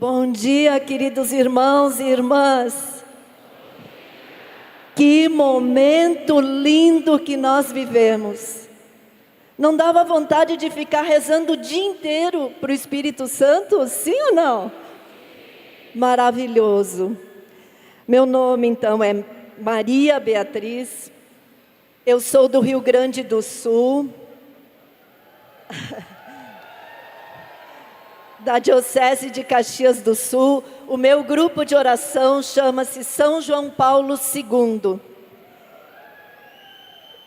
Bom dia, queridos irmãos e irmãs. Que momento lindo que nós vivemos. Não dava vontade de ficar rezando o dia inteiro para o Espírito Santo? Sim ou não? Maravilhoso. Meu nome então é Maria Beatriz. Eu sou do Rio Grande do Sul. Da Diocese de Caxias do Sul. O meu grupo de oração chama-se São João Paulo II.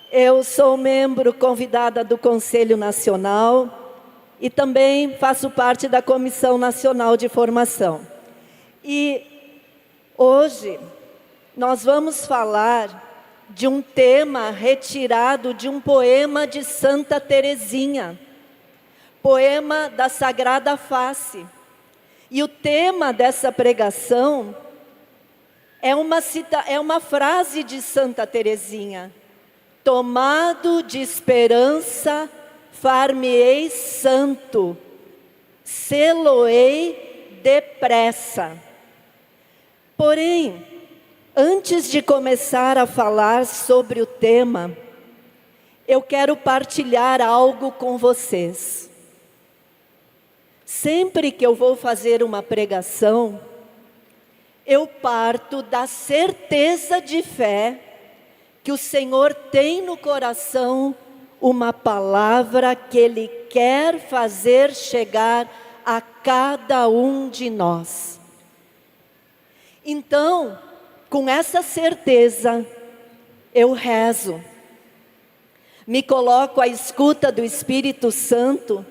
Eu sou membro convidada do Conselho Nacional e também faço parte da Comissão Nacional de Formação. E hoje nós vamos falar de um tema retirado de um poema de Santa Teresinha. Poema da Sagrada Face. E o tema dessa pregação é uma frase de Santa Teresinha: tomado de esperança, far-me-ei santo, sê-lo-ei depressa. Porém, antes de começar a falar sobre o tema, eu quero partilhar algo com vocês. Sempre que eu vou fazer uma pregação, eu parto da certeza de fé que o Senhor tem no coração uma palavra que Ele quer fazer chegar a cada um de nós. Então, com essa certeza, eu rezo, me coloco à escuta do Espírito Santo,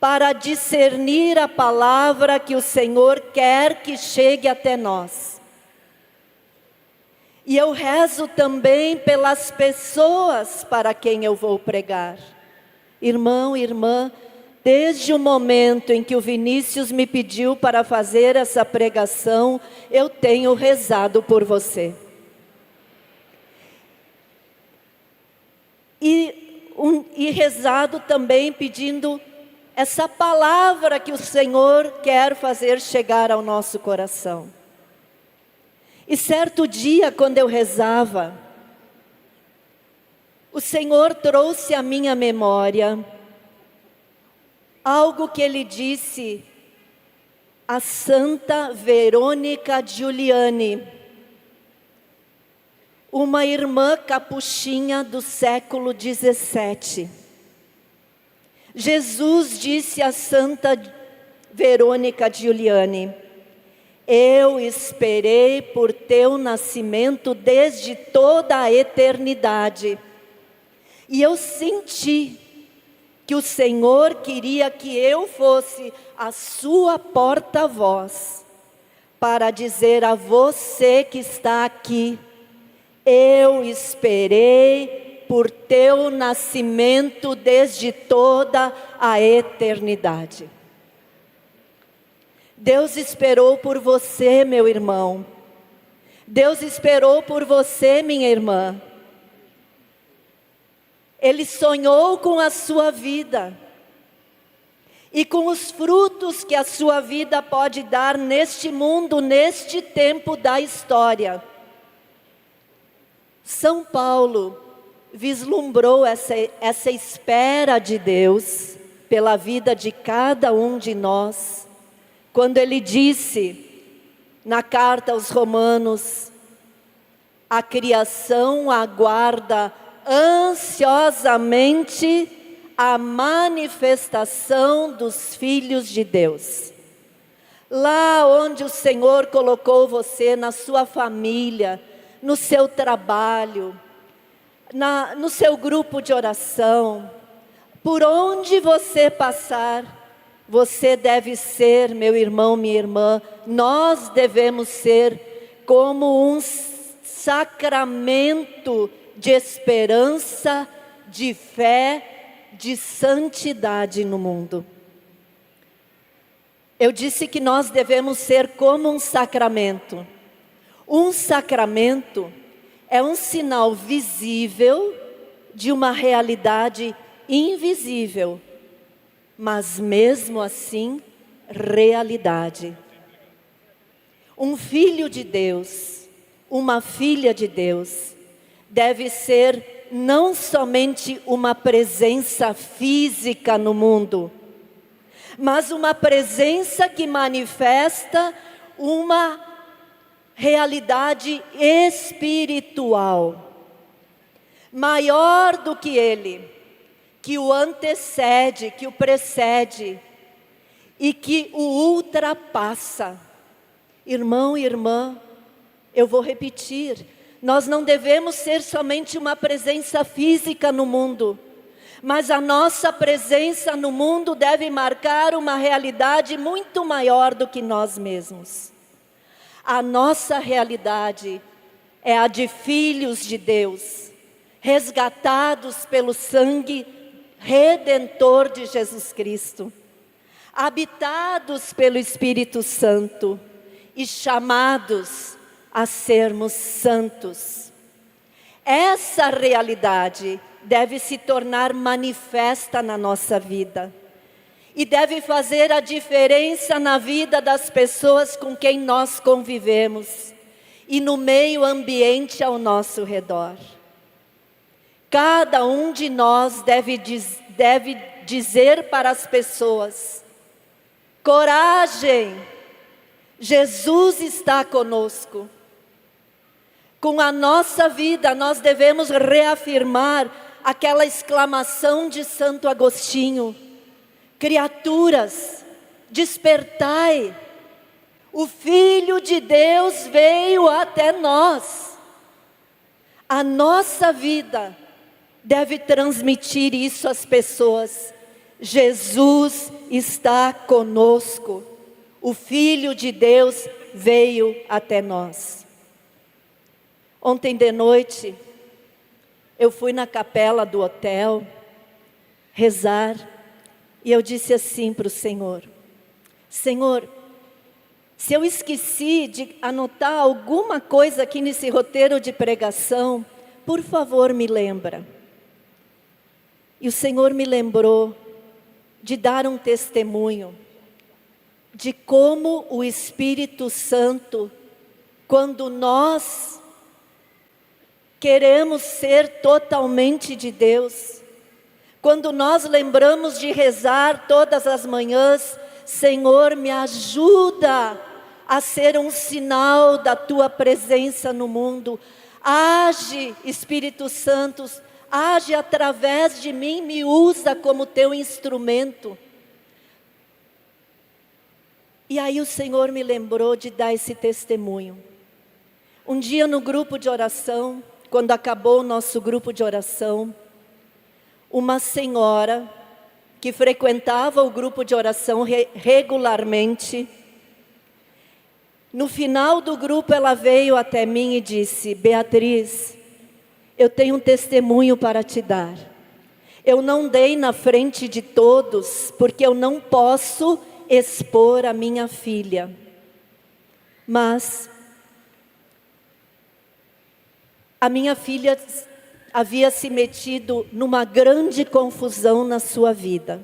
para discernir a palavra que o Senhor quer que chegue até nós. E eu rezo também pelas pessoas para quem eu vou pregar. Irmão, irmã, desde o momento em que o Vinícius me pediu para fazer essa pregação, eu tenho rezado por você. E rezado também pedindo essa palavra que o Senhor quer fazer chegar ao nosso coração. E certo dia, quando eu rezava, o Senhor trouxe à minha memória algo que Ele disse a Santa Verônica Giuliani, uma irmã capuchinha do século 17. Jesus disse a Santa Verônica Giuliani: eu esperei por teu nascimento desde toda a eternidade. E eu senti que o Senhor queria que eu fosse a sua porta-voz, para dizer a você que está aqui: eu esperei por teu nascimento desde toda a eternidade. Deus esperou por você, meu irmão. Deus esperou por você, minha irmã. Ele sonhou com a sua vida e com os frutos que a sua vida pode dar neste mundo, neste tempo da história. São Paulo vislumbrou essa espera de Deus pela vida de cada um de nós, quando ele disse na carta aos Romanos: a criação aguarda ansiosamente a manifestação dos filhos de Deus. Lá onde o Senhor colocou você, na sua família, no seu trabalho, no seu grupo de oração, por onde você passar, você deve ser, meu irmão, minha irmã, nós devemos ser como um sacramento de esperança, de fé, de santidade no mundo. Eu disse que nós devemos ser como um sacramento. Um sacramento é um sinal visível de uma realidade invisível, mas mesmo assim, realidade. Um filho de Deus, uma filha de Deus, deve ser não somente uma presença física no mundo, mas uma presença que manifesta uma realidade espiritual, maior do que ele, que o antecede, que o precede e que o ultrapassa. Irmão e irmã, eu vou repetir, nós não devemos ser somente uma presença física no mundo, mas a nossa presença no mundo deve marcar uma realidade muito maior do que nós mesmos. A nossa realidade é a de filhos de Deus, resgatados pelo sangue redentor de Jesus Cristo, habitados pelo Espírito Santo e chamados a sermos santos. Essa realidade deve se tornar manifesta na nossa vida e deve fazer a diferença na vida das pessoas com quem nós convivemos e no meio ambiente ao nosso redor. Cada um de nós deve dizer para as pessoas: coragem, Jesus está conosco. Com a nossa vida, nós devemos reafirmar aquela exclamação de Santo Agostinho: criaturas, despertai, o Filho de Deus veio até nós. A nossa vida deve transmitir isso às pessoas: Jesus está conosco, o Filho de Deus veio até nós. Ontem de noite, eu fui na capela do hotel rezar e eu disse assim para o Senhor: Senhor, se eu esqueci de anotar alguma coisa aqui nesse roteiro de pregação, por favor me lembra. E o Senhor me lembrou de dar um testemunho de como o Espírito Santo, quando nós queremos ser totalmente de Deus, quando nós lembramos de rezar todas as manhãs: Senhor, me ajuda a ser um sinal da Tua presença no mundo. Age, Espírito Santo, age através de mim, me usa como Teu instrumento. E aí o Senhor me lembrou de dar esse testemunho. Um dia no grupo de oração, quando acabou o nosso grupo de oração, uma senhora que frequentava o grupo de oração regularmente, no final do grupo ela veio até mim e disse: Beatriz, eu tenho um testemunho para te dar. Eu não dei na frente de todos, porque eu não posso expor a minha filha. Mas a minha filha havia se metido numa grande confusão na sua vida.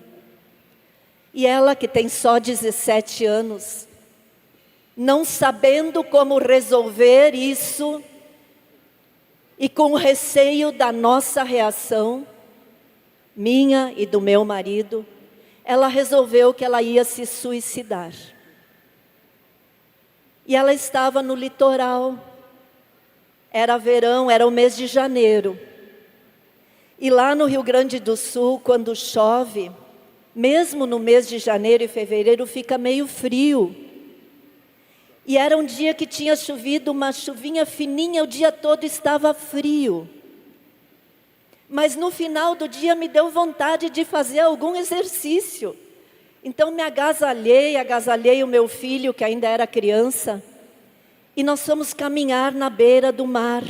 E ela, que tem só 17 anos, não sabendo como resolver isso, e com receio da nossa reação, minha e do meu marido, ela resolveu que ela ia se suicidar. E ela estava no litoral. Era verão, era o mês de janeiro. E lá no Rio Grande do Sul, quando chove, mesmo no mês de janeiro e fevereiro, fica meio frio. E era um dia que tinha chovido uma chuvinha fininha, o dia todo estava frio. Mas no final do dia me deu vontade de fazer algum exercício. Então me agasalhei o meu filho, que ainda era criança, e nós fomos caminhar na beira do mar.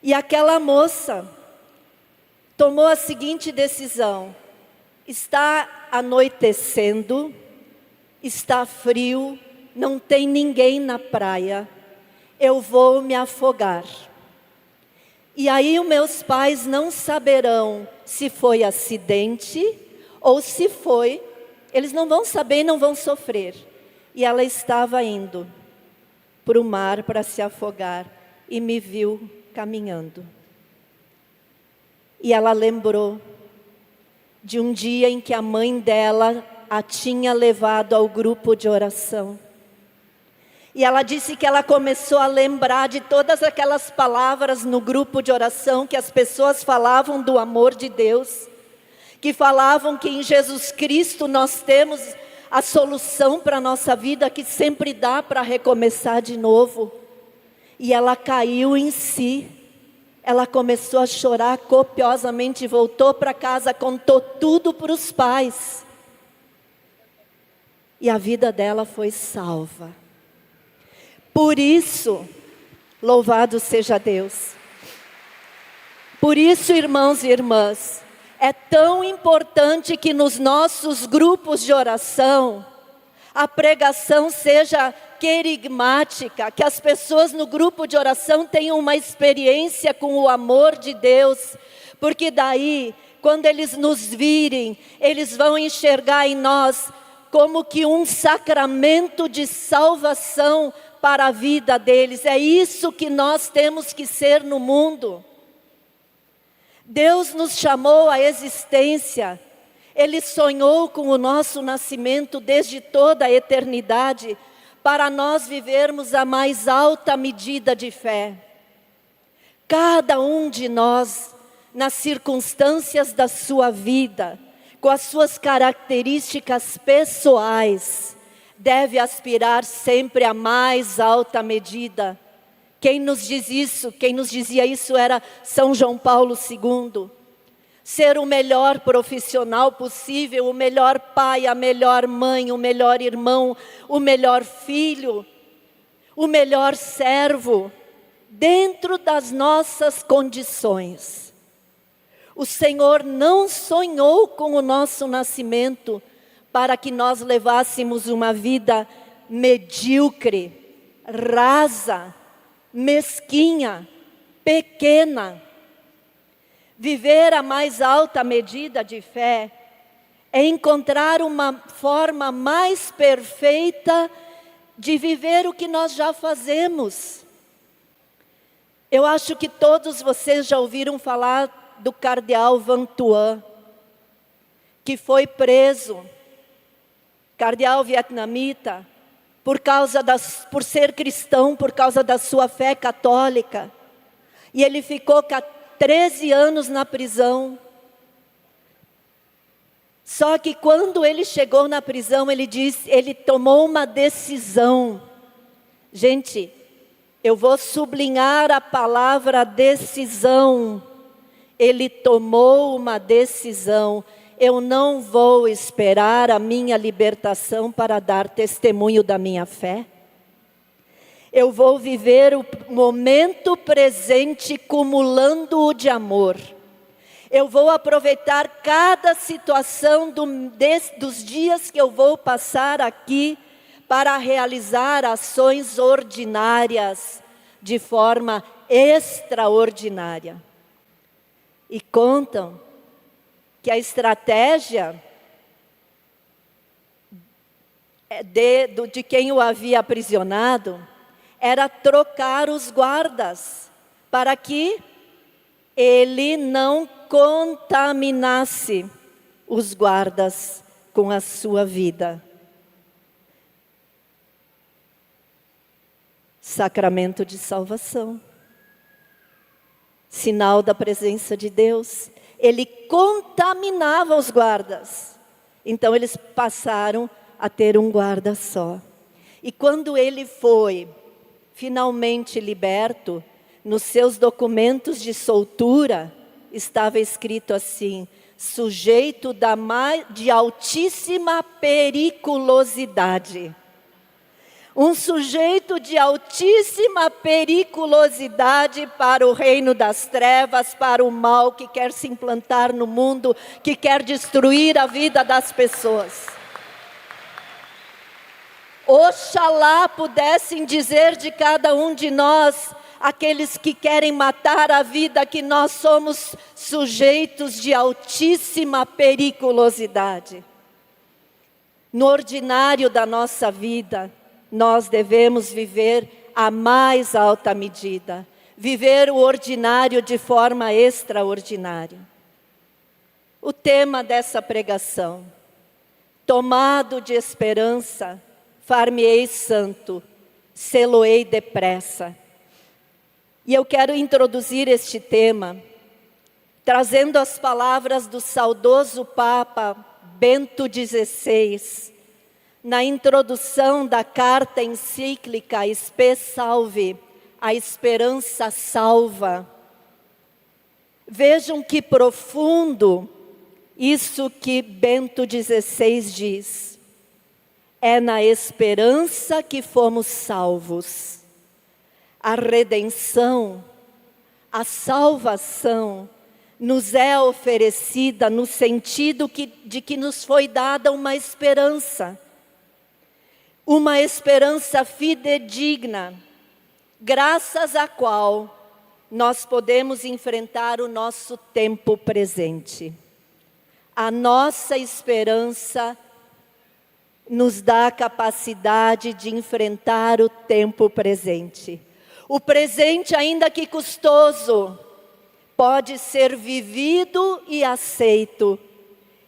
E aquela moça tomou a seguinte decisão: está anoitecendo, está frio, não tem ninguém na praia, eu vou me afogar. E aí os meus pais não saberão se foi acidente ou se foi, eles não vão saber e não vão sofrer. E ela estava indo para o mar para se afogar e me viu caminhando. E ela lembrou de um dia em que a mãe dela a tinha levado ao grupo de oração. E ela disse que ela começou a lembrar de todas aquelas palavras no grupo de oração que as pessoas falavam do amor de Deus, que falavam que em Jesus Cristo nós temos a solução para a nossa vida, que sempre dá para recomeçar de novo. E ela caiu em si. Ela começou a chorar copiosamente, voltou para casa, contou tudo para os pais. E a vida dela foi salva. Por isso, louvado seja Deus. Por isso, irmãos e irmãs, é tão importante que nos nossos grupos de oração, a pregação seja querigmática, que as pessoas no grupo de oração tenham uma experiência com o amor de Deus, porque daí, quando eles nos virem, eles vão enxergar em nós como que um sacramento de salvação para a vida deles. É isso que nós temos que ser no mundo. Deus nos chamou à existência. Ele sonhou com o nosso nascimento desde toda a eternidade, para nós vivermos a mais alta medida de fé. Cada um de nós, nas circunstâncias da sua vida, com as suas características pessoais, deve aspirar sempre à mais alta medida. Quem nos diz isso, quem nos dizia isso era São João Paulo II. Ser o melhor profissional possível, o melhor pai, a melhor mãe, o melhor irmão, o melhor filho, o melhor servo, dentro das nossas condições. O Senhor não sonhou com o nosso nascimento para que nós levássemos uma vida medíocre, rasa, mesquinha, pequena. Viver a mais alta medida de fé é encontrar uma forma mais perfeita de viver o que nós já fazemos. Eu acho que todos vocês já ouviram falar do cardeal Vantuan, que foi preso, cardeal vietnamita, por ser cristão, por causa da sua fé católica. E ele ficou 13 anos na prisão. Só que quando ele chegou na prisão, ele tomou uma decisão. Gente, eu vou sublinhar a palavra decisão. Ele tomou uma decisão. Eu não vou esperar a minha libertação para dar testemunho da minha fé. Eu vou viver o momento presente cumulando-o de amor. Eu vou aproveitar cada situação dos dias que eu vou passar aqui para realizar ações ordinárias de forma extraordinária. E contam que a estratégia de quem o havia aprisionado era trocar os guardas, para que ele não contaminasse os guardas com a sua vida. Sacramento de salvação, sinal da presença de Deus. Ele contaminava os guardas, então eles passaram a ter um guarda só. E quando ele foi finalmente liberto, nos seus documentos de soltura, estava escrito assim: sujeito de altíssima periculosidade. Um sujeito de altíssima periculosidade para o reino das trevas, para o mal que quer se implantar no mundo, que quer destruir a vida das pessoas. Oxalá pudessem dizer de cada um de nós, aqueles que querem matar a vida, que nós somos sujeitos de altíssima periculosidade. No ordinário da nossa vida, nós devemos viver a mais alta medida. Viver o ordinário de forma extraordinária. O tema dessa pregação: tomado de esperança, far-me-ei santo, sê-lo-ei depressa. E eu quero introduzir este tema, trazendo as palavras do saudoso Papa Bento XVI, na introdução da carta encíclica Spe Salvi, a esperança salva. Vejam que profundo isso que Bento XVI diz. É na esperança que fomos salvos. A redenção, a salvação, nos é oferecida no sentido de que nos foi dada uma esperança fidedigna, graças à qual nós podemos enfrentar o nosso tempo presente. A nossa esperança nos dá a capacidade de enfrentar o tempo presente. O presente, ainda que custoso, pode ser vivido e aceito,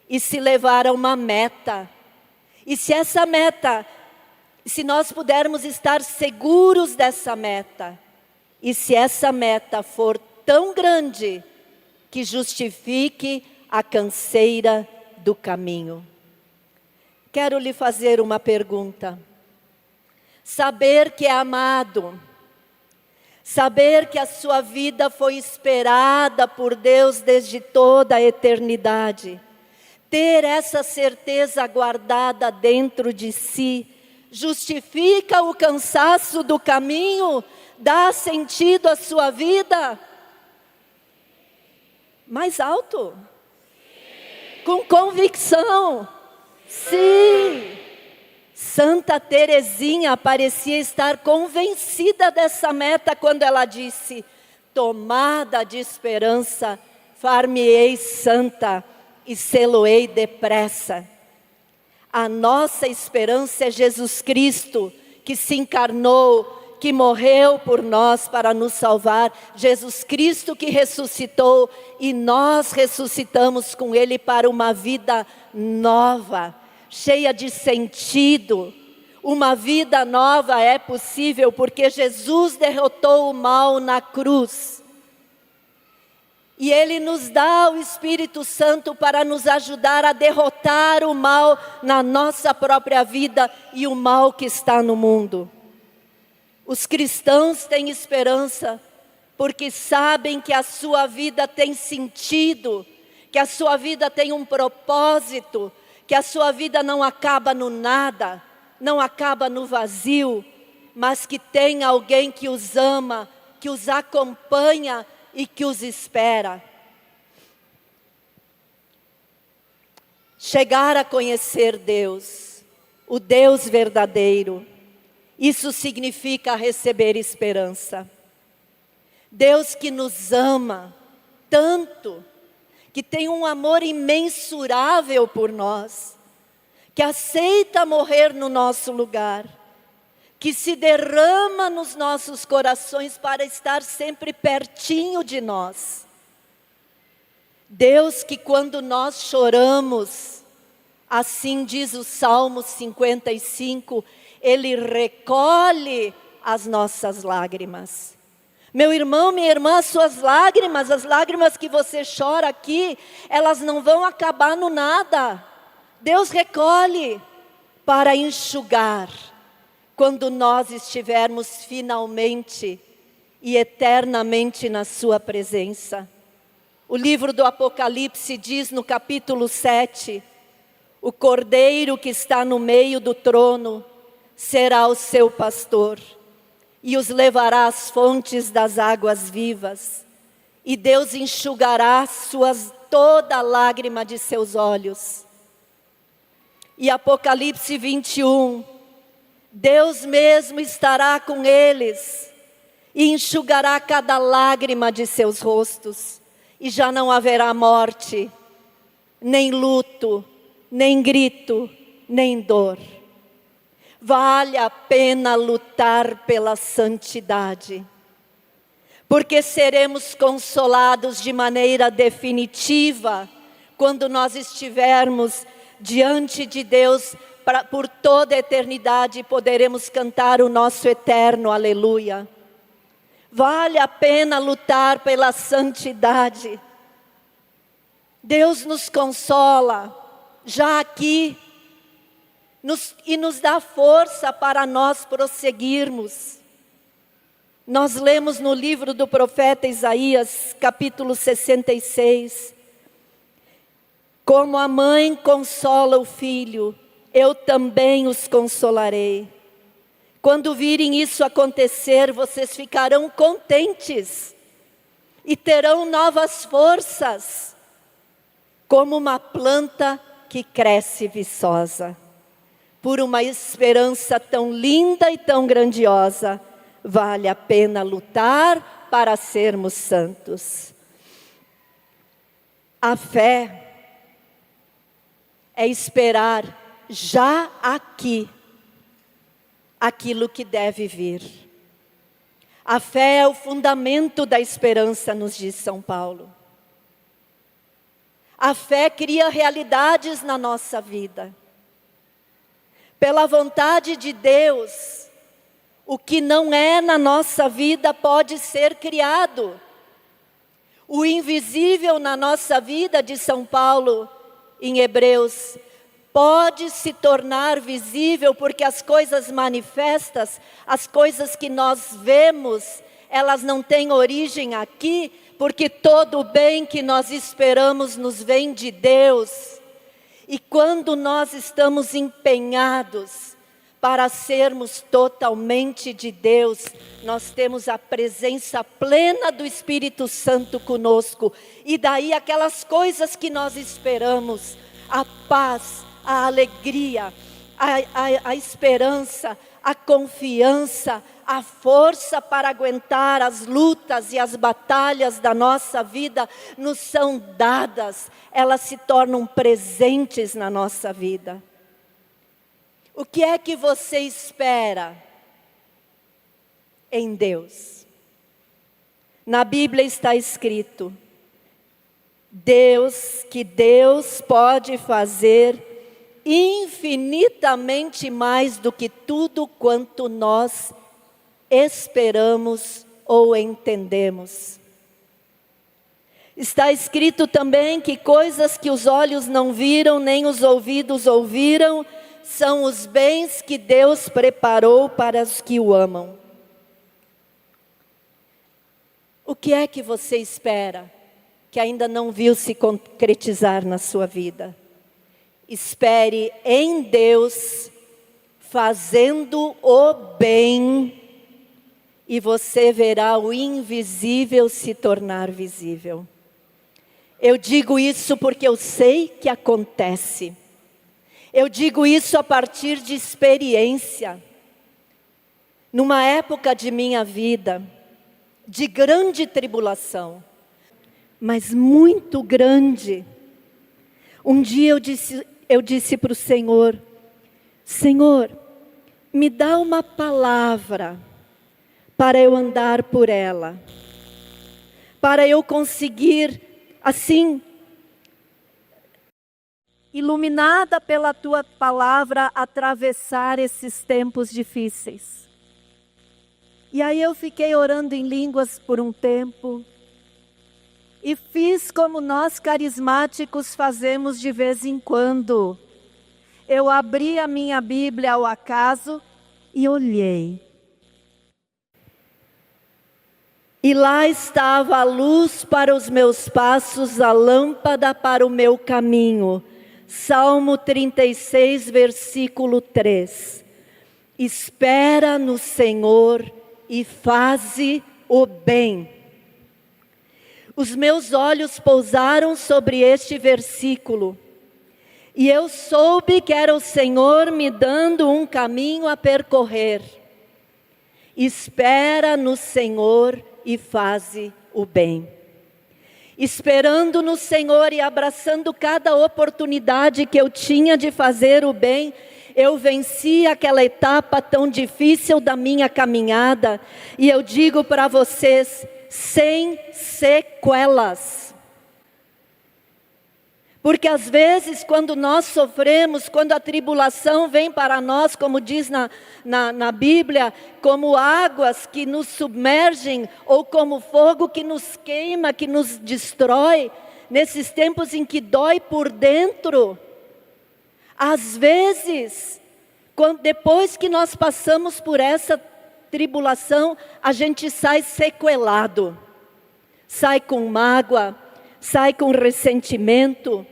e se levar a uma meta. E se essa meta, se nós pudermos estar seguros dessa meta, e se essa meta for tão grande que justifique a canseira do caminho. Quero lhe fazer uma pergunta. Saber que é amado, saber que a sua vida foi esperada por Deus desde toda a eternidade, ter essa certeza guardada dentro de si, justifica o cansaço do caminho, dá sentido à sua vida? Mais alto? Com convicção. Sim. Santa Teresinha parecia estar convencida dessa meta quando ela disse: tomada de esperança, far-me-ei santa e sê-lo-ei depressa. A nossa esperança é Jesus Cristo, que se encarnou, que morreu por nós para nos salvar. Jesus Cristo que ressuscitou, e nós ressuscitamos com Ele para uma vida nova, cheia de sentido. Uma vida nova é possível porque Jesus derrotou o mal na cruz. E Ele nos dá o Espírito Santo para nos ajudar a derrotar o mal na nossa própria vida e o mal que está no mundo. Os cristãos têm esperança porque sabem que a sua vida tem sentido, que a sua vida tem um propósito, que a sua vida não acaba no nada, não acaba no vazio, mas que tem alguém que os ama, que os acompanha e que os espera. Chegar a conhecer Deus, o Deus verdadeiro, isso significa receber esperança. Deus que nos ama tanto, que tem um amor imensurável por nós, que aceita morrer no nosso lugar, que se derrama nos nossos corações para estar sempre pertinho de nós. Deus que quando nós choramos, assim diz o Salmo 55, Ele recolhe as nossas lágrimas. Meu irmão, minha irmã, as lágrimas que você chora aqui, elas não vão acabar no nada. Deus recolhe para enxugar, quando nós estivermos finalmente e eternamente na sua presença. O livro do Apocalipse diz no capítulo 7, o cordeiro que está no meio do trono será o seu pastor, e os levará às fontes das águas vivas, e Deus enxugará toda lágrima de seus olhos. E Apocalipse 21, Deus mesmo estará com eles, e enxugará cada lágrima de seus rostos, e já não haverá morte, nem luto, nem grito, nem dor. Vale a pena lutar pela santidade, porque seremos consolados de maneira definitiva quando nós estivermos diante de Deus por toda a eternidade, poderemos cantar o nosso eterno aleluia. Vale a pena lutar pela santidade. Deus nos consola já aqui e nos dá força para nós prosseguirmos. Nós lemos no livro do profeta Isaías, capítulo 66, como a mãe consola o filho, eu também os consolarei. Quando virem isso acontecer, vocês ficarão contentes e terão novas forças, como uma planta que cresce viçosa. Por uma esperança tão linda e tão grandiosa, vale a pena lutar para sermos santos. A fé é esperar já aqui aquilo que deve vir. A fé é o fundamento da esperança, nos diz São Paulo. A fé cria realidades na nossa vida. Pela vontade de Deus, o que não é na nossa vida pode ser criado. O invisível na nossa vida, de São Paulo, em Hebreus, pode se tornar visível, porque as coisas manifestas, as coisas que nós vemos, elas não têm origem aqui, porque todo o bem que nós esperamos nos vem de Deus. E quando nós estamos empenhados para sermos totalmente de Deus, nós temos a presença plena do Espírito Santo conosco. E daí aquelas coisas que nós esperamos, a paz, a alegria, a esperança, a confiança, a força para aguentar as lutas e as batalhas da nossa vida nos são dadas, elas se tornam presentes na nossa vida. O que é que você espera em Deus? Na Bíblia está escrito, que Deus pode fazer infinitamente mais do que tudo quanto nós esperamos ou entendemos. Está escrito também que coisas que os olhos não viram, nem os ouvidos ouviram, são os bens que Deus preparou para os que o amam. O que é que você espera que ainda não viu se concretizar na sua vida? Espere em Deus, fazendo o bem, e você verá o invisível se tornar visível. Eu digo isso porque eu sei que acontece. Eu digo isso a partir de experiência. Numa época de minha vida, de grande tribulação, mas muito grande, um dia eu disse para o Senhor, Senhor, me dá uma palavra para eu andar por ela, para eu conseguir, assim, iluminada pela Tua palavra, atravessar esses tempos difíceis. E aí eu fiquei orando em línguas por um tempo, e fiz como nós carismáticos fazemos de vez em quando. Eu abri a minha Bíblia ao acaso e olhei. E lá estava a luz para os meus passos, a lâmpada para o meu caminho. Salmo 36, versículo 3. Espera no Senhor e faze o bem. Os meus olhos pousaram sobre este versículo, e eu soube que era o Senhor me dando um caminho a percorrer. Espera no Senhor e faze o bem. esperando no Senhor e abraçando cada oportunidade que eu tinha de fazer o bem, eu venci aquela etapa tão difícil da minha caminhada, e eu digo para vocês, sem sequelas. Porque às vezes quando nós sofremos, quando a tribulação vem para nós, como diz na Bíblia, como águas que nos submergem, ou como fogo que nos queima, que nos destrói, nesses tempos em que dói por dentro, às vezes, depois que nós passamos por essa tribulação, a gente sai sequelado, sai com mágoa, sai com ressentimento,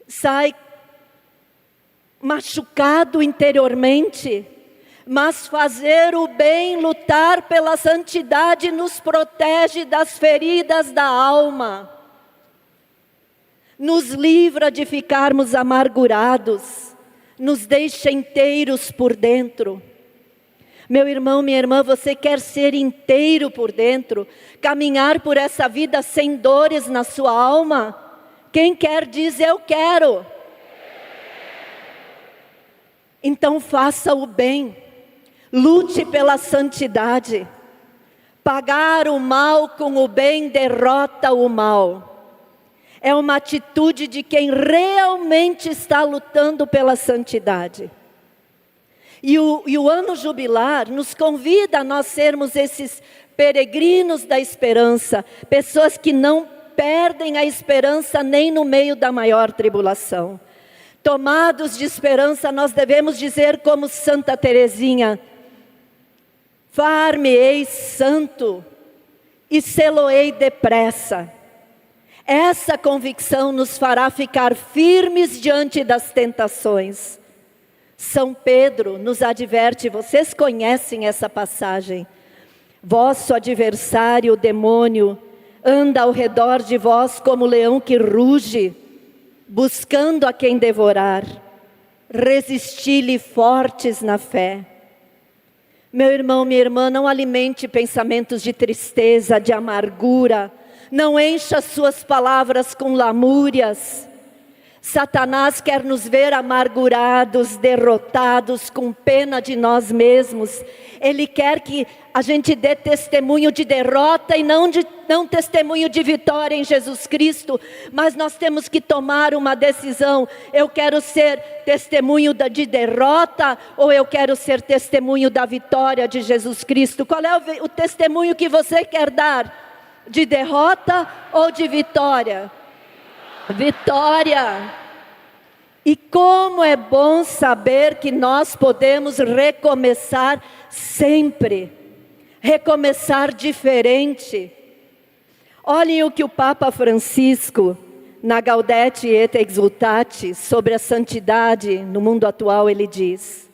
sai machucado interiormente. Mas fazer o bem, lutar pela santidade, nos protege das feridas da alma, nos livra de ficarmos amargurados, nos deixa inteiros por dentro. Meu irmão, minha irmã, você quer ser inteiro por dentro, caminhar por essa vida sem dores na sua alma? Quem quer diz eu quero. Então faça o bem, lute pela santidade. Pagar o mal com o bem derrota o mal. É uma atitude de quem realmente está lutando pela santidade. E o ano jubilar nos convida a nós sermos esses peregrinos da esperança, pessoas que não perdem a esperança nem no meio da maior tribulação. Tomados de esperança, nós devemos dizer como Santa Teresinha: far-me-ei santo e sê-lo-ei depressa. Essa convicção nos fará ficar firmes diante das tentações. São Pedro nos adverte, vocês conhecem essa passagem: vosso adversário, o demônio, anda ao redor de vós como leão que ruge, buscando a quem devorar. Resisti-lhe fortes na fé. Meu irmão, minha irmã, não alimente pensamentos de tristeza, de amargura. Não encha suas palavras com lamúrias. Satanás quer nos ver amargurados, derrotados, com pena de nós mesmos. Ele quer que a gente dê testemunho de derrota e não testemunho de vitória em Jesus Cristo. Mas nós temos que tomar uma decisão. Eu quero ser testemunho de derrota ou eu quero ser testemunho da vitória de Jesus Cristo? Qual é o testemunho que você quer dar? De derrota ou de vitória? Vitória! E como é bom saber que nós podemos recomeçar sempre, recomeçar diferente. Olhem o que o Papa Francisco, na Gaudete et Exsultate, sobre a santidade no mundo atual, ele diz: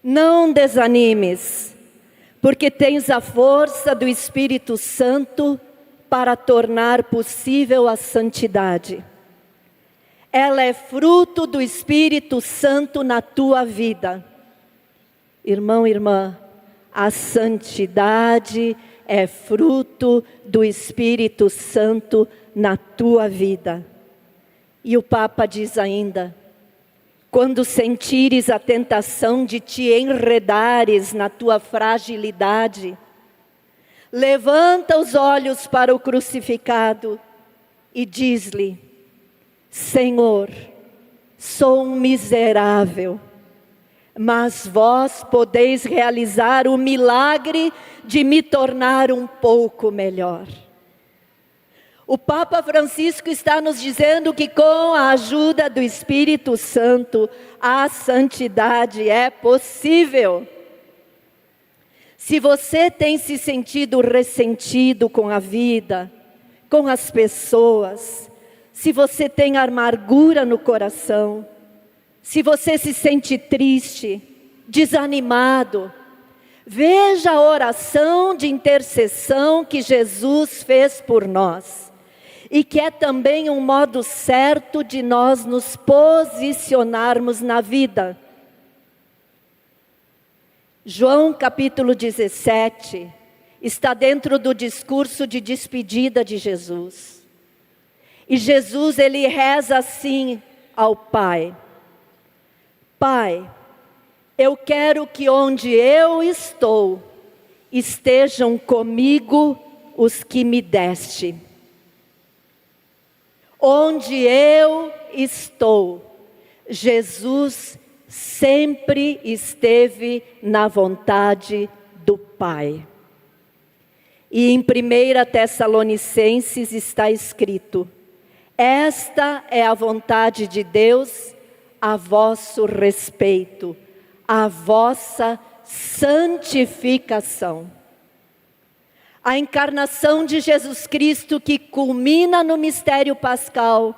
não desanimes, porque tens a força do Espírito Santo para tornar possível a santidade. Ela é fruto do Espírito Santo na tua vida. Irmão, irmã, a santidade é fruto do Espírito Santo na tua vida. E o Papa diz ainda: quando sentires a tentação de te enredares na tua fragilidade, levanta os olhos para o crucificado e diz-lhe: Senhor, sou um miserável, mas vós podeis realizar o milagre de me tornar um pouco melhor. O Papa Francisco está nos dizendo que com a ajuda do Espírito Santo, a santidade é possível. Se você tem se sentido ressentido com a vida, com as pessoas, se você tem amargura no coração, se você se sente triste, desanimado, veja a oração de intercessão que Jesus fez por nós. E que é também um modo certo de nós nos posicionarmos na vida. João capítulo 17, está dentro do discurso de despedida de Jesus. E Jesus, ele reza assim ao Pai: Pai, eu quero que onde eu estou, estejam comigo os que me deste. Onde eu estou, Jesus sempre esteve na vontade do Pai. E em 1 Tessalonicenses está escrito: esta é a vontade de Deus a vosso respeito, a vossa santificação. A encarnação de Jesus Cristo, que culmina no mistério pascal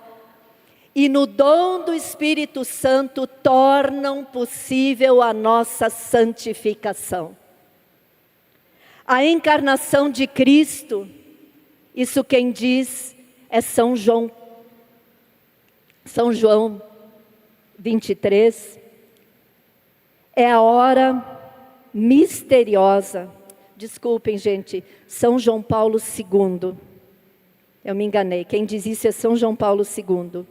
e no dom do Espírito Santo, tornam possível a nossa santificação. A encarnação de Cristo, isso quem diz é São João 23, é a hora misteriosa. Desculpem, gente, São João Paulo II. Eu me enganei, quem diz isso é São João Paulo II.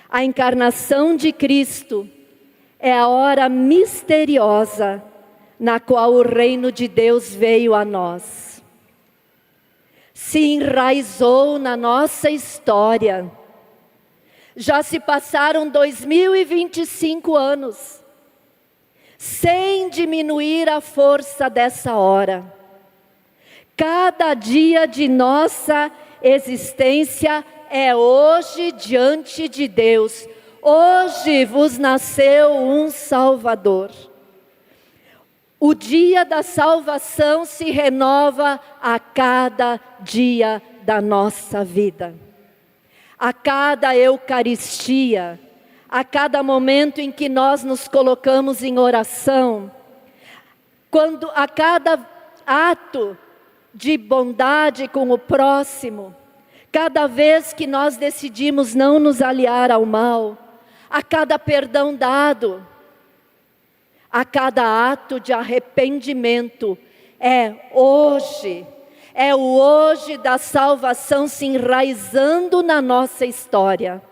A encarnação de Cristo é a hora misteriosa na qual o reino de Deus veio a nós. Se enraizou na nossa história. Já se passaram 2025 anos, sem diminuir a força dessa hora. Cada dia de nossa existência é hoje diante de Deus. Hoje vos nasceu um Salvador. O dia da salvação se renova a cada dia da nossa vida. A cada Eucaristia, a cada momento em que nós nos colocamos em oração, a cada ato de bondade com o próximo, cada vez que nós decidimos não nos aliar ao mal, a cada perdão dado, a cada ato de arrependimento, é o hoje da salvação se enraizando na nossa história.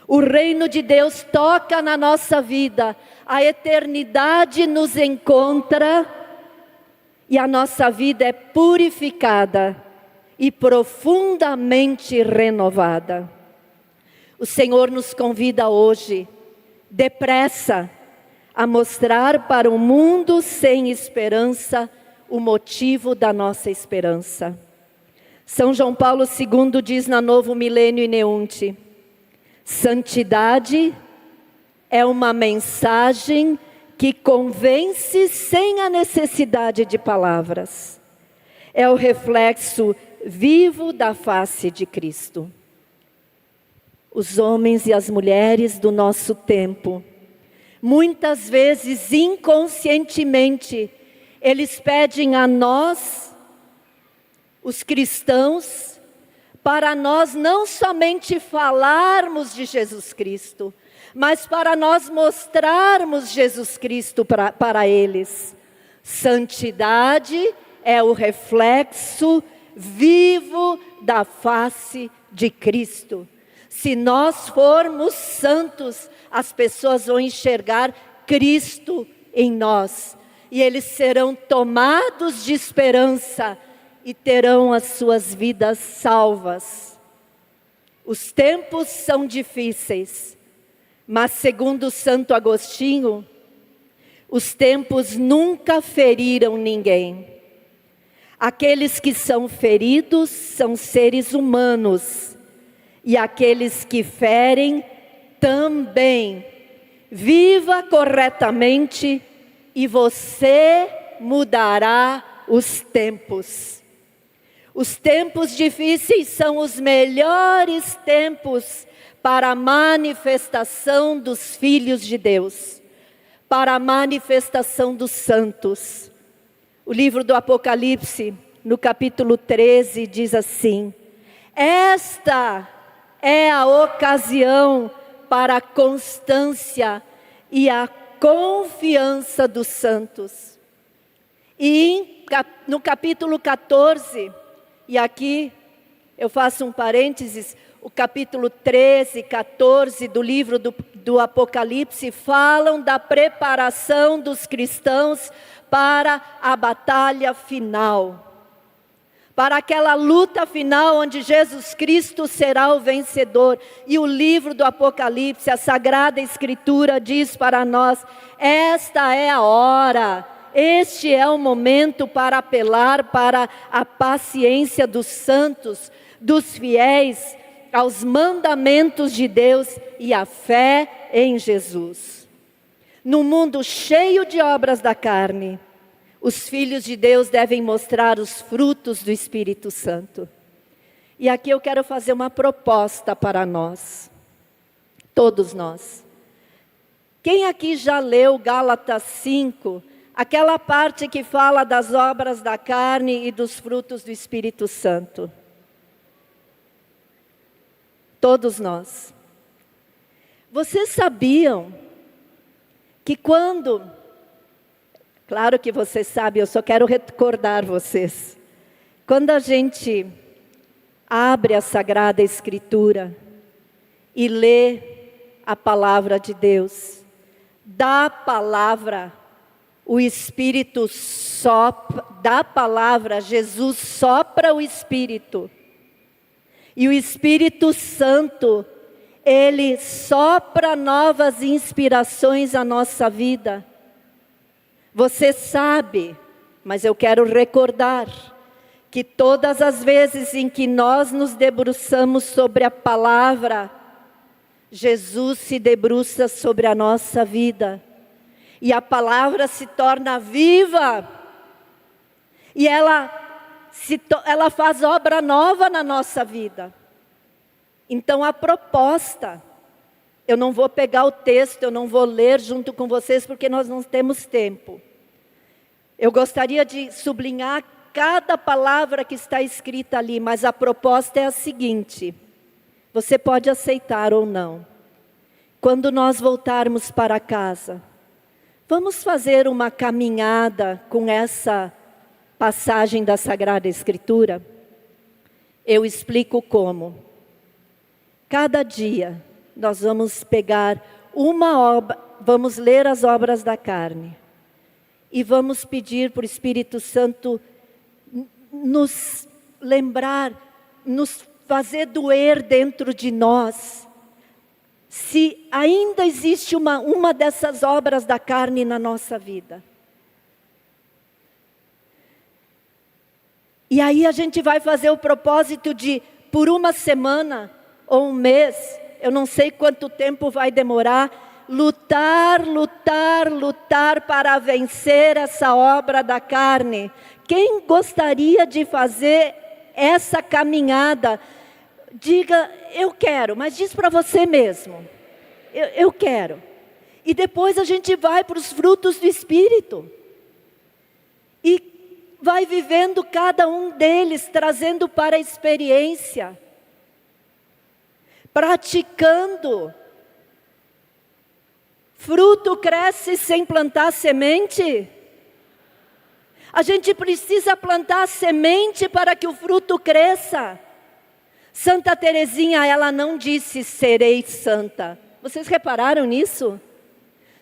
O reino de Deus toca na nossa vida, a eternidade nos encontra e a nossa vida é purificada e profundamente renovada. O Senhor nos convida hoje, depressa, a mostrar para o mundo sem esperança o motivo da nossa esperança. São João Paulo II diz na Novo Milênio Ineunte: santidade é uma mensagem que convence sem a necessidade de palavras. É o reflexo vivo da face de Cristo. Os homens e as mulheres do nosso tempo, muitas vezes inconscientemente, eles pedem a nós, os cristãos, para nós não somente falarmos de Jesus Cristo, mas para nós mostrarmos Jesus Cristo para eles. Santidade é o reflexo vivo da face de Cristo. Se nós formos santos, as pessoas vão enxergar Cristo em nós. E eles serão tomados de esperança e terão as suas vidas salvas. Os tempos são difíceis, mas segundo Santo Agostinho, os tempos nunca feriram ninguém. Aqueles que são feridos são seres humanos, e aqueles que ferem também. Viva corretamente e você mudará os tempos. Os tempos difíceis são os melhores tempos para a manifestação dos filhos de Deus, para a manifestação dos santos. O livro do Apocalipse, no capítulo 13, diz assim: esta é a ocasião para a constância e a confiança dos santos. E no capítulo 14, e aqui eu faço um parênteses, o capítulo 13, 14 do livro do Apocalipse falam da preparação dos cristãos para a batalha final. Para aquela luta final onde Jesus Cristo será o vencedor. E o livro do Apocalipse, a Sagrada Escritura diz para nós: esta é a hora, este é o momento para apelar para a paciência dos santos, dos fiéis, aos mandamentos de Deus e à fé em Jesus. No mundo cheio de obras da carne, os filhos de Deus devem mostrar os frutos do Espírito Santo. E aqui eu quero fazer uma proposta para nós, todos nós. Quem aqui já leu Gálatas 5, aquela parte que fala das obras da carne e dos frutos do Espírito Santo? Todos nós. Vocês sabiam que quando... Claro que vocês sabem, eu só quero recordar vocês. Quando a gente abre a Sagrada Escritura e lê a palavra de Deus, da palavra, o Espírito sopra, da palavra, Jesus sopra o Espírito. E o Espírito Santo, Ele sopra novas inspirações à nossa vida. Você sabe, mas eu quero recordar, que todas as vezes em que nós nos debruçamos sobre a palavra, Jesus se debruça sobre a nossa vida. E a palavra se torna viva. E ela faz obra nova na nossa vida. Então a proposta, eu não vou pegar o texto, eu não vou ler junto com vocês, porque nós não temos tempo. Eu gostaria de sublinhar cada palavra que está escrita ali, mas a proposta é a seguinte: você pode aceitar ou não. Quando nós voltarmos para casa, vamos fazer uma caminhada com essa passagem da Sagrada Escritura? Eu explico como. Cada dia nós vamos pegar uma obra, vamos ler as obras da carne e vamos pedir para o Espírito Santo nos lembrar, nos fazer doer dentro de nós, se ainda existe uma dessas obras da carne na nossa vida. E aí a gente vai fazer o propósito de, por uma semana ou um mês, eu não sei quanto tempo vai demorar, lutar para vencer essa obra da carne. Quem gostaria de fazer essa caminhada? Diga, eu quero, mas diz para você mesmo. Eu quero. E depois a gente vai para os frutos do Espírito. E vai vivendo cada um deles, trazendo para a experiência. Praticando. Fruto cresce sem plantar semente? A gente precisa plantar semente para que o fruto cresça. Santa Teresinha, ela não disse serei santa. Vocês repararam nisso?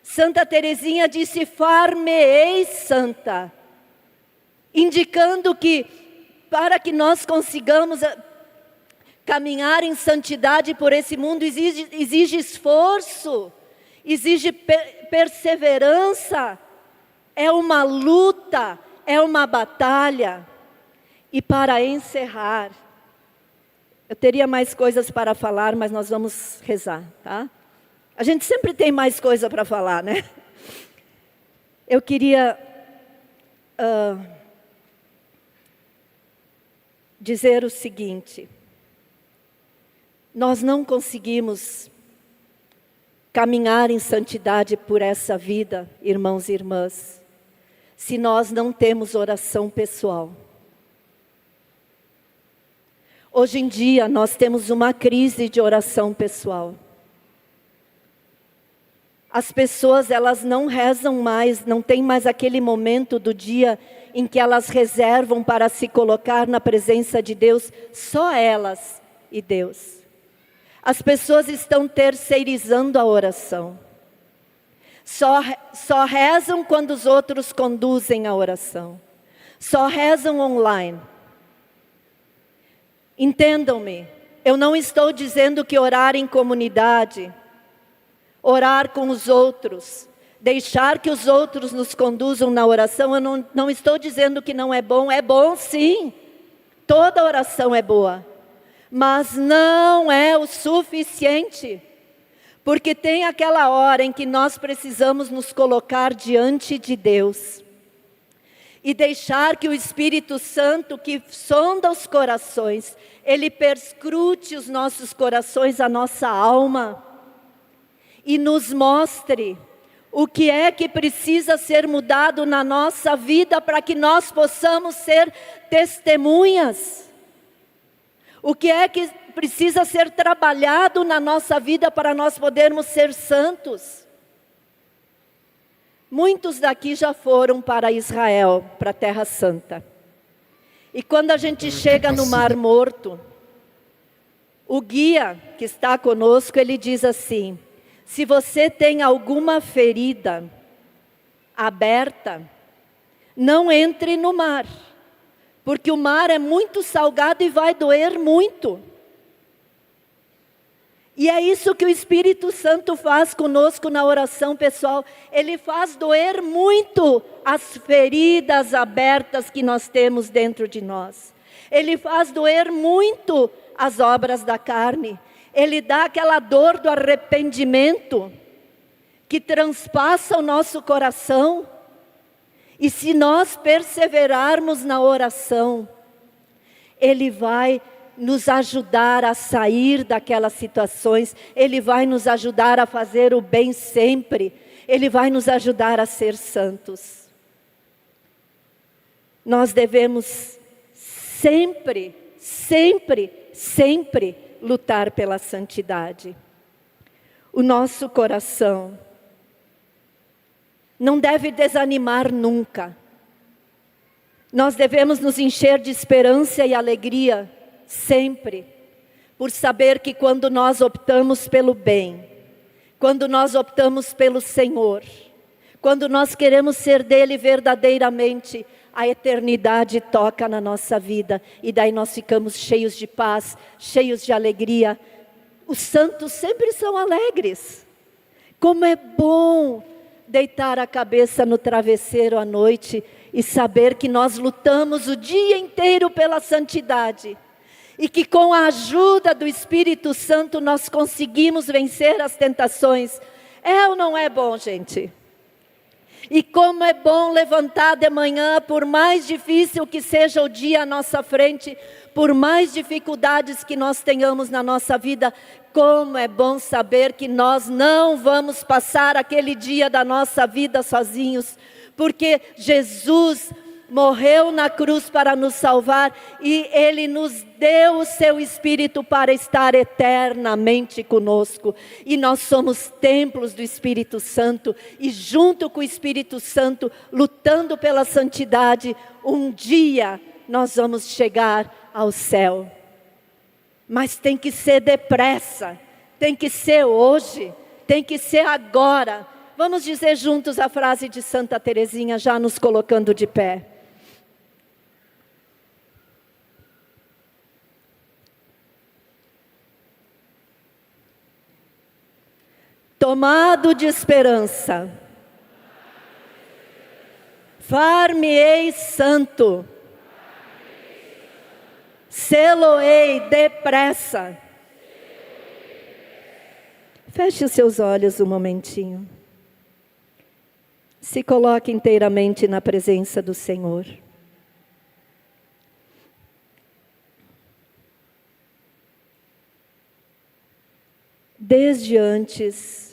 Santa Teresinha disse far-me-ei santa. Indicando que para que nós consigamos caminhar em santidade por esse mundo, exige esforço, exige perseverança, é uma luta, é uma batalha. E para encerrar, eu teria mais coisas para falar, mas nós vamos rezar, tá? A gente sempre tem mais coisa para falar, né? Eu queria dizer o seguinte: nós não conseguimos caminhar em santidade por essa vida, irmãos e irmãs, se nós não temos oração pessoal. Hoje em dia nós temos uma crise de oração pessoal. As pessoas, elas não rezam mais, não tem mais aquele momento do dia em que elas reservam para se colocar na presença de Deus, só elas e Deus. As pessoas estão terceirizando a oração. Só rezam quando os outros conduzem a oração. Só rezam online. Entendam-me, eu não estou dizendo que orar em comunidade, orar com os outros, deixar que os outros nos conduzam na oração, eu não estou dizendo que não é bom sim, toda oração é boa, mas não é o suficiente, porque tem aquela hora em que nós precisamos nos colocar diante de Deus, e deixar que o Espírito Santo, que sonda os corações, ele perscrute os nossos corações, a nossa alma, e nos mostre o que é que precisa ser mudado na nossa vida para que nós possamos ser testemunhas. O que é que precisa ser trabalhado na nossa vida para nós podermos ser santos. Muitos daqui já foram para Israel, para a Terra Santa. E quando a gente chega no Mar Morto, o guia que está conosco, ele diz assim: se você tem alguma ferida aberta, não entre no mar, porque o mar é muito salgado e vai doer muito. E é isso que o Espírito Santo faz conosco na oração, pessoal. Ele faz doer muito as feridas abertas que nós temos dentro de nós. Ele faz doer muito as obras da carne. Ele dá aquela dor do arrependimento que transpassa o nosso coração. E se nós perseverarmos na oração, Ele vai nos ajudar a sair daquelas situações, Ele vai nos ajudar a fazer o bem sempre, Ele vai nos ajudar a ser santos. Nós devemos sempre, sempre, sempre lutar pela santidade. O nosso coração não deve desanimar nunca. Nós devemos nos encher de esperança e alegria sempre, por saber que quando nós optamos pelo bem, quando nós optamos pelo Senhor, quando nós queremos ser dele verdadeiramente, a eternidade toca na nossa vida, e daí nós ficamos cheios de paz, cheios de alegria. Os santos sempre são alegres. Como é bom deitar a cabeça no travesseiro à noite e saber que nós lutamos o dia inteiro pela santidade. E que com a ajuda do Espírito Santo nós conseguimos vencer as tentações. É ou não é bom, gente? E como é bom levantar de manhã, por mais difícil que seja o dia à nossa frente, por mais dificuldades que nós tenhamos na nossa vida, como é bom saber que nós não vamos passar aquele dia da nossa vida sozinhos, porque Jesus morreu na cruz para nos salvar e Ele nos deu o seu Espírito para estar eternamente conosco. E nós somos templos do Espírito Santo e junto com o Espírito Santo, lutando pela santidade, um dia nós vamos chegar ao céu. Mas tem que ser depressa, tem que ser hoje, tem que ser agora. Vamos dizer juntos a frase de Santa Teresinha, já nos colocando de pé. Tomado de esperança, far-me-ei santo, sê-lo-ei depressa. Feche os seus olhos um momentinho. Se coloque inteiramente na presença do Senhor. Desde antes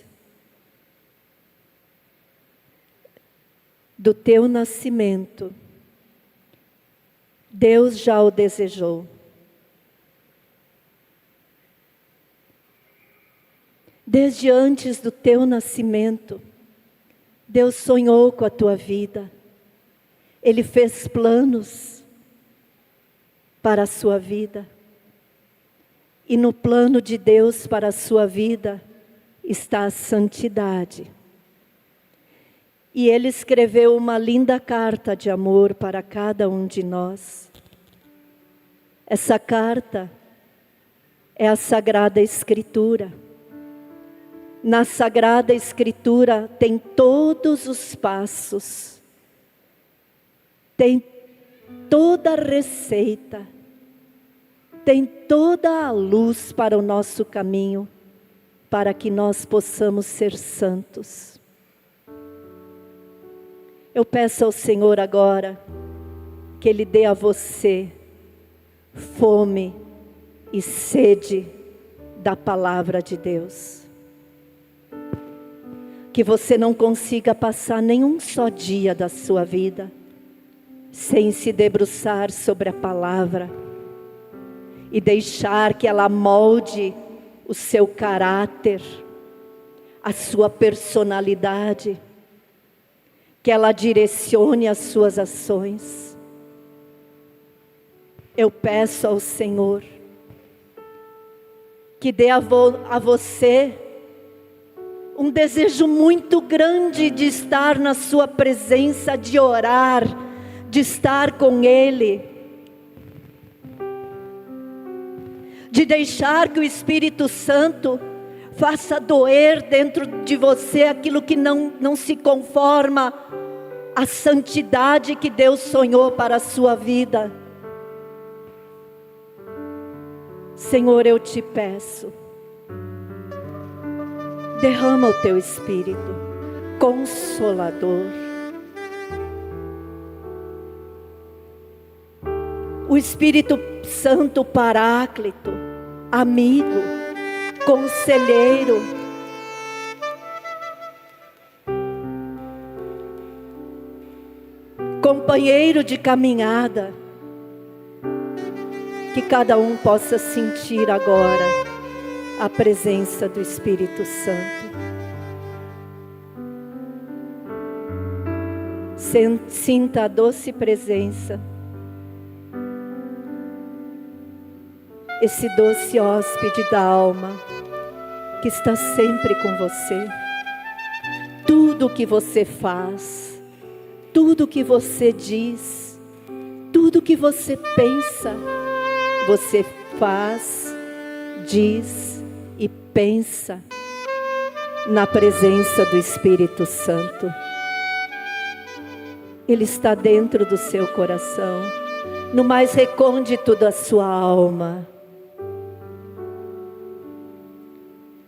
do teu nascimento, Deus já o desejou. Desde antes do teu nascimento, Deus sonhou com a tua vida. Ele fez planos para a sua vida. E no plano de Deus para a sua vida está a santidade. E Ele escreveu uma linda carta de amor para cada um de nós. Essa carta é a Sagrada Escritura. Na Sagrada Escritura tem todos os passos, tem toda a receita, tem toda a luz para o nosso caminho, para que nós possamos ser santos. Eu peço ao Senhor agora, que Ele dê a você fome e sede da palavra de Deus. Que você não consiga passar nenhum só dia da sua vida sem se debruçar sobre a palavra e deixar que ela molde o seu caráter, a sua personalidade, que ela direcione as suas ações. Eu peço ao Senhor que dê a você um desejo muito grande de estar na sua presença, de orar, de estar com Ele, de deixar que o Espírito Santo faça doer dentro de você aquilo que não se conforma à santidade que Deus sonhou para a sua vida. Senhor, eu te peço, derrama o teu Espírito Consolador, o Espírito Santo Paráclito, amigo, conselheiro, companheiro de caminhada, que cada um possa sentir agora a presença do Espírito Santo. Sinta a doce presença, esse doce hóspede da alma, que está sempre com você. Tudo o que você faz, tudo o que você diz, tudo o que você pensa, você faz, diz e pensa na presença do Espírito Santo. Ele está dentro do seu coração, no mais recôndito da sua alma.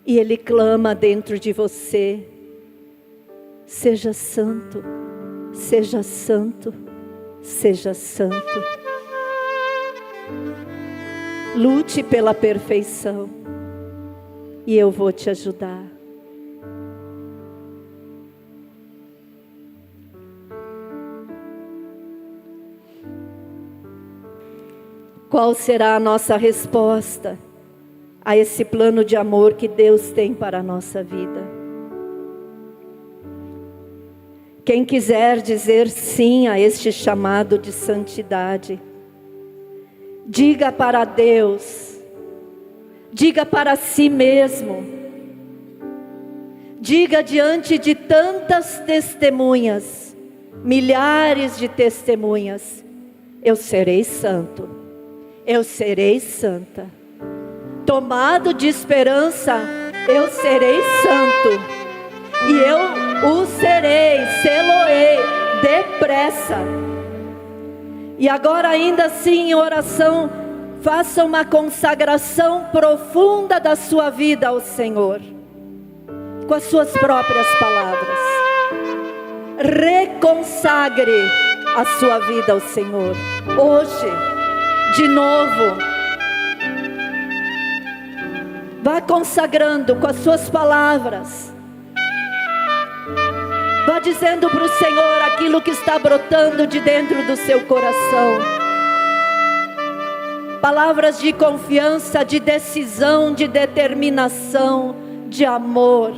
E Ele clama dentro de você: seja santo, seja santo, seja santo. Lute pela perfeição e eu vou te ajudar. Qual será a nossa resposta a esse plano de amor que Deus tem para a nossa vida? Quem quiser dizer sim a este chamado de santidade, diga para Deus, diga para si mesmo, diga diante de tantas testemunhas, milhares de testemunhas: eu serei santo, eu serei santa. Tomado de esperança, eu serei santo, e eu o serei, sê-lo-ei depressa. E agora, ainda assim, em oração, faça uma consagração profunda da sua vida ao Senhor, com as suas próprias palavras. Reconsagre a sua vida ao Senhor, hoje, de novo. Vá consagrando com as suas palavras. Vá dizendo para o Senhor aquilo que está brotando de dentro do seu coração. Palavras de confiança, de decisão, de determinação, de amor,